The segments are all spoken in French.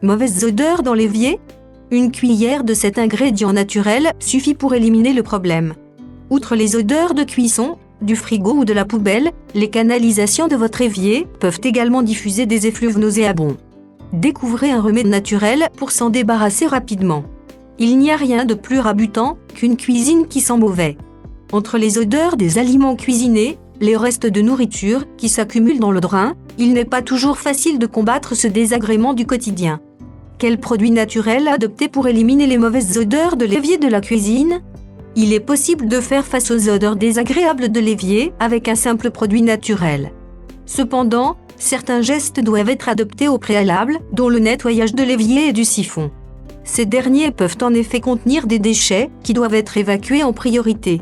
Mauvaise odeur dans l'évier? Une cuillère de cet ingrédient naturel suffit pour éliminer le problème. Outre les odeurs de cuisson, du frigo ou de la poubelle, les canalisations de votre évier peuvent également diffuser des effluves nauséabonds. Découvrez un remède naturel pour s'en débarrasser rapidement. Il n'y a rien de plus rabutant qu'une cuisine qui sent mauvais. Entre les odeurs des aliments cuisinés, les restes de nourriture qui s'accumulent dans le drain, il n'est pas toujours facile de combattre ce désagrément du quotidien. Quel produit naturel adopter pour éliminer les mauvaises odeurs de l'évier de la cuisine? Il est possible de faire face aux odeurs désagréables de l'évier avec un simple produit naturel. Cependant, certains gestes doivent être adoptés au préalable, dont le nettoyage de l'évier et du siphon. Ces derniers peuvent en effet contenir des déchets qui doivent être évacués en priorité.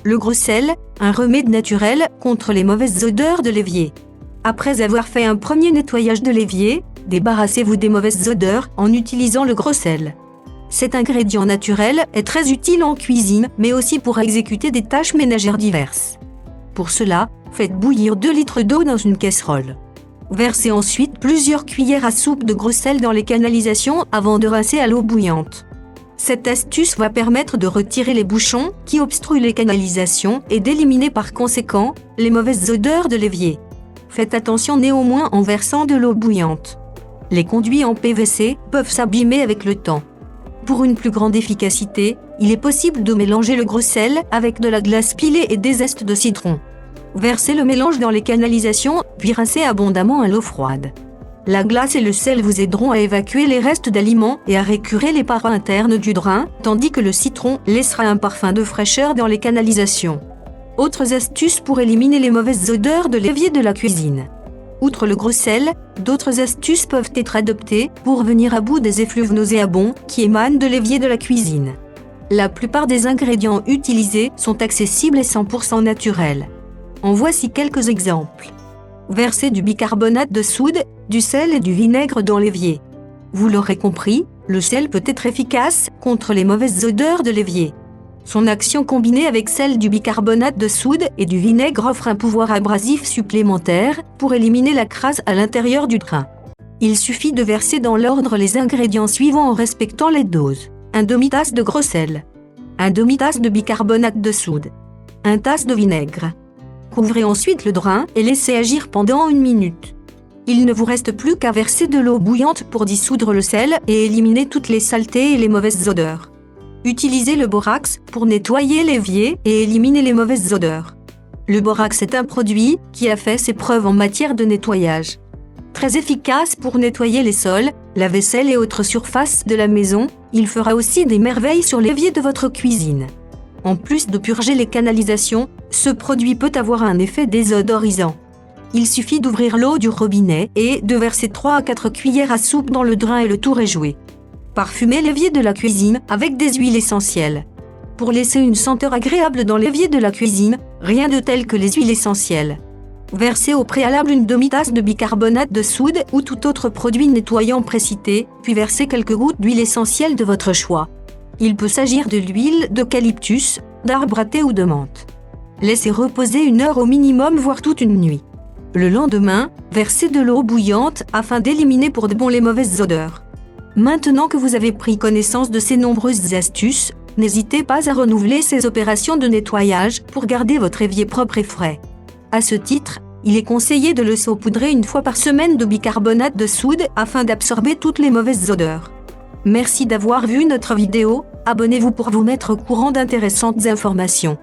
Le gros sel, un remède naturel contre les mauvaises odeurs de l'évier. Après avoir fait un premier nettoyage de l'évier, débarrassez-vous des mauvaises odeurs en utilisant le gros sel. Cet ingrédient naturel est très utile en cuisine, mais aussi pour exécuter des tâches ménagères diverses. Pour cela, faites bouillir 2 litres d'eau dans une casserole. Versez ensuite plusieurs cuillères à soupe de gros sel dans les canalisations avant de rincer à l'eau bouillante. Cette astuce va permettre de retirer les bouchons qui obstruent les canalisations et d'éliminer par conséquent les mauvaises odeurs de l'évier. Faites attention néanmoins en versant de l'eau bouillante. Les conduits en PVC peuvent s'abîmer avec le temps. Pour une plus grande efficacité, il est possible de mélanger le gros sel avec de la glace pilée et des zestes de citron. Versez le mélange dans les canalisations, puis rincez abondamment à l'eau froide. La glace et le sel vous aideront à évacuer les restes d'aliments et à récurer les parois internes du drain, tandis que le citron laissera un parfum de fraîcheur dans les canalisations. Autres astuces pour éliminer les mauvaises odeurs de l'évier de la cuisine. Outre le gros sel, d'autres astuces peuvent être adoptées pour venir à bout des effluves nauséabonds qui émanent de l'évier de la cuisine. La plupart des ingrédients utilisés sont accessibles et 100% naturels. En voici quelques exemples. Versez du bicarbonate de soude, du sel et du vinaigre dans l'évier. Vous l'aurez compris, le sel peut être efficace contre les mauvaises odeurs de l'évier. Son action combinée avec celle du bicarbonate de soude et du vinaigre offre un pouvoir abrasif supplémentaire pour éliminer la crasse à l'intérieur du drain. Il suffit de verser dans l'ordre les ingrédients suivants en respectant les doses. 1 demi-tasse de gros sel, 1 demi-tasse de bicarbonate de soude, 1 tasse de vinaigre. Couvrez ensuite le drain et laissez agir pendant 1 minute. Il ne vous reste plus qu'à verser de l'eau bouillante pour dissoudre le sel et éliminer toutes les saletés et les mauvaises odeurs. Utilisez le borax pour nettoyer l'évier et éliminer les mauvaises odeurs. Le borax est un produit qui a fait ses preuves en matière de nettoyage. Très efficace pour nettoyer les sols, la vaisselle et autres surfaces de la maison, il fera aussi des merveilles sur l'évier de votre cuisine. En plus de purger les canalisations, ce produit peut avoir un effet désodorisant. Il suffit d'ouvrir l'eau du robinet et de verser 3 à 4 cuillères à soupe dans le drain et le tour est joué. Parfumez l'évier de la cuisine avec des huiles essentielles. Pour laisser une senteur agréable dans l'évier de la cuisine, rien de tel que les huiles essentielles. Versez au préalable 1 demi-tasse de bicarbonate de soude ou tout autre produit nettoyant précité, puis versez quelques gouttes d'huile essentielle de votre choix. Il peut s'agir de l'huile d'eucalyptus, d'arbre à thé ou de menthe. Laissez reposer 1 heure au minimum, voire toute une nuit. Le lendemain, versez de l'eau bouillante afin d'éliminer pour de bon les mauvaises odeurs. Maintenant que vous avez pris connaissance de ces nombreuses astuces, n'hésitez pas à renouveler ces opérations de nettoyage pour garder votre évier propre et frais. À ce titre, il est conseillé de le saupoudrer 1 fois par semaine de bicarbonate de soude afin d'absorber toutes les mauvaises odeurs. Merci d'avoir vu notre vidéo, abonnez-vous pour vous mettre au courant d'intéressantes informations.